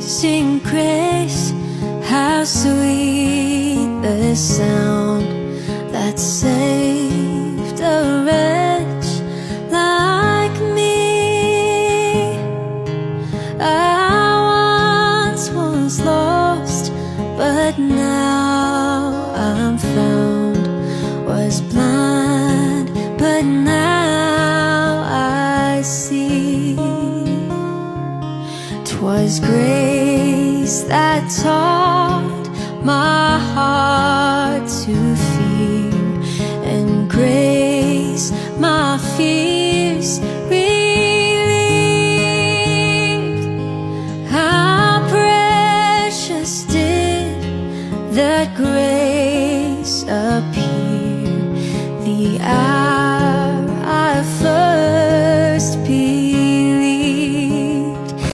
Amazing grace, how sweet the sound that saved a wretch like me. I once was lost, but now I'm found. Was blind, but now I see. 'Twas grace that taught my heart to fear, and grace my fear